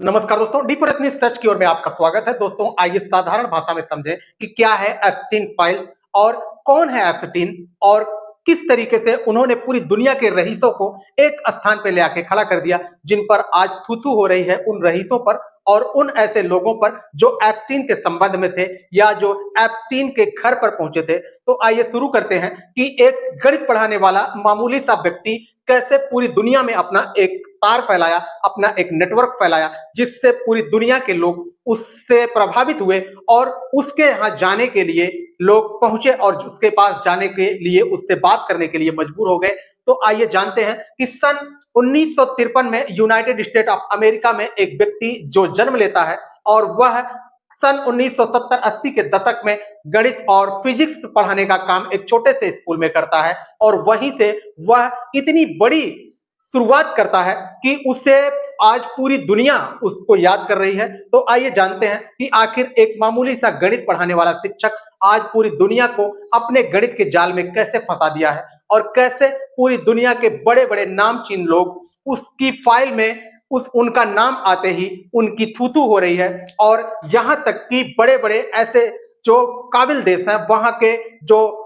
नमस्कार दोस्तों, D forest news सच की ओर में आपका स्वागत है। दोस्तों, आइए साधारण भाषा में समझें कि क्या है एप्स्टीन फाइल और कौन है एप्स्टीन और किस तरीके से उन्होंने पूरी दुनिया के रईसों को एक स्थान पे ले आके खड़ा कर दिया, जिन पर आज थू-थू हो रही है उन रईसों पर और उन ऐसे लोगों पर जो एप्स्टीन के संबंध में थे या जो एप्स्टीन के घर पर पहुंचे थे। तो आइए शुरू करते हैं कि एक गणित पढ़ाने वाला मामूली सा व्यक्ति कैसे पूरी दुनिया में अपना एक तार फैलाया, अपना एक नेटवर्क फैलाया, जिससे पूरी दुनिया के लोग उससे प्रभावित हुए और उसके यहाँ जाने के लिए लोग पहुंचे और उसके पास जाने के लिए उससे बात करने के लिए मजबूर हो गए। तो आइए जानते हैं कि सन 1953 में यूनाइटेड स्टेट ऑफ अमेरिका में एक व्यक्ति जो जन्म लेता है और वह सन 1970-80 के दशक में गणित और फिजिक्स पढ़ाने का काम एक छोटे से स्कूल में करता है और वहीं से वह इतनी बड़ी शुरुआत करता है कि उसे आज पूरी दुनिया उसको याद कर रही है। तो आइए जानते हैं कि आखिर एक मामूली सा गणित पढ़ाने वाला शिक्षक आज पूरी दुनिया को अपने गणित के जाल में कैसे फंसा दिया है और कैसे पूरी दुनिया के बड़े-बड़े नामचीन लोग उसकी फाइल में उनका नाम आते ही उनकी थू-थू हो रही है और यहाँ तक कि बड़े-बड़े ऐसे जो काबिल देश हैं, वहाँ के जो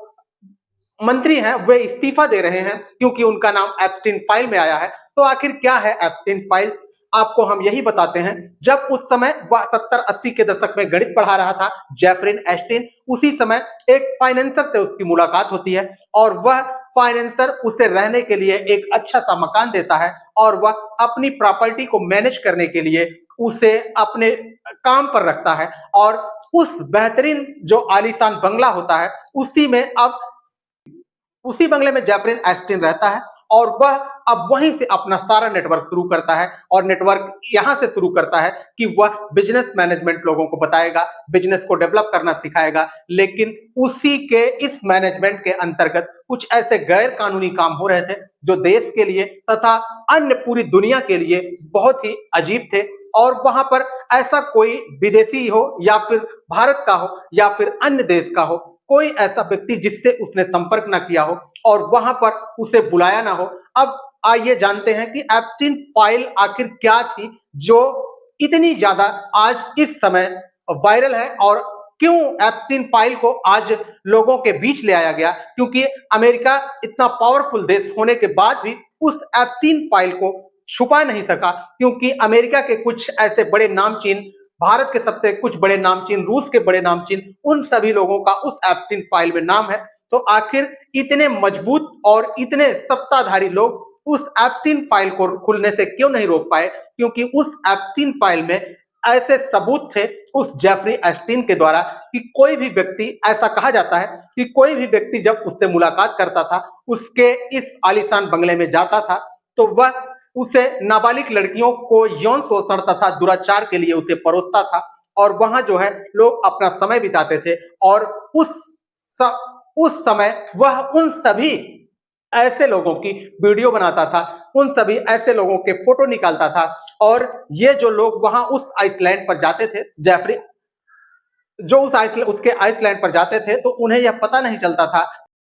मंत्री हैं वे इस्तीफा दे रहे हैं क्योंकि उनका नाम एप्स्टीन फाइल में आया है। तो आखिर क्या है एप्स्टीन फाइल? आपको हम यही बताते हैं। जब उस समय वह 70-80 के दशक में गणित पढ़ा रहा था, जेफरी एप्स्टीन, उसी समय एक फाइनेंसर से उसकी मुलाकात होती है और वह फाइनेंसर उसे रहने के लिए एक अच्छा सा मकान देता है और वह अपनी प्रॉपर्टी को मैनेज करने के लिए उसे अपने काम पर रखता है और उस बेहतरीन जो आलीशान बंगला होता है उसी बंगले में जेफरी एप्स्टीन रहता है और वह अब वहीं से अपना सारा नेटवर्क शुरू करता है और नेटवर्क यहां से शुरू करता है कि वह बिजनेस मैनेजमेंट लोगों को बताएगा, बिजनेस को डेवलप करना सिखाएगा। लेकिन उसी के इस मैनेजमेंट के अंतर्गत कुछ ऐसे गैर कानूनी काम हो रहे थे जो देश के लिए तथा अन्य पूरी दुनिया के लिए बहुत ही अजीब थे और वहां पर ऐसा कोई विदेशी हो या फिर भारत का हो या फिर अन्य देश का हो, कोई ऐसा व्यक्ति जिससे उसने संपर्क ना किया हो और वहां पर उसे बुलाया ना हो। अब आइए जानते हैं कि एप्स्टीन फाइल आखिर क्या थी जो इतनी ज्यादा आज इस समय वायरल है और क्यों एप्स्टीन फाइल को आज लोगों के बीच ले आया गया, क्योंकि अमेरिका इतना पावरफुल देश होने के बाद भी उस एप्स्टीन फाइल को छुपा नहीं सका, क्योंकि अमेरिका के कुछ ऐसे बड़े नामचीन, भारत के सबसे कुछ बड़े नामचीन, रूस के बड़े नामचीन, उन सभी लोगों का उस एप्स्टीन फाइल में नाम है। तो आखिर इतने मजबूत और इतने सत्ताधारी लोग उस एप्स्टीन फाइल को खुलने से क्यों नहीं रोक पाए, क्योंकि उस एप्स्टीन फाइल में ऐसे सबूत थे उस जेफरी एप्स्टीन के द्वारा कि कोई भी व्यक्ति, ऐसा कहा जाता है कि कोई भी व्यक्ति जब उससे मुलाकात करता था, उसके इस आलीशान बंगले में जाता था, तो वह उसे नाबालिग लड़कियों को यौन शोषण तथा दुराचार के लिए उसे परोसता था और वहां जो है लोग अपना समय बिताते थे और उस समय वह उन सभी ऐसे लोगों की वीडियो बनाता था, उन सभी ऐसे लोगों के फोटो निकालता था और ये जो लोग वहां उस आइसलैंड पर जाते थे, जेफरी जो उसके आइसलैंड पर जाते थे, तो उन्हें यह पता नहीं चलता था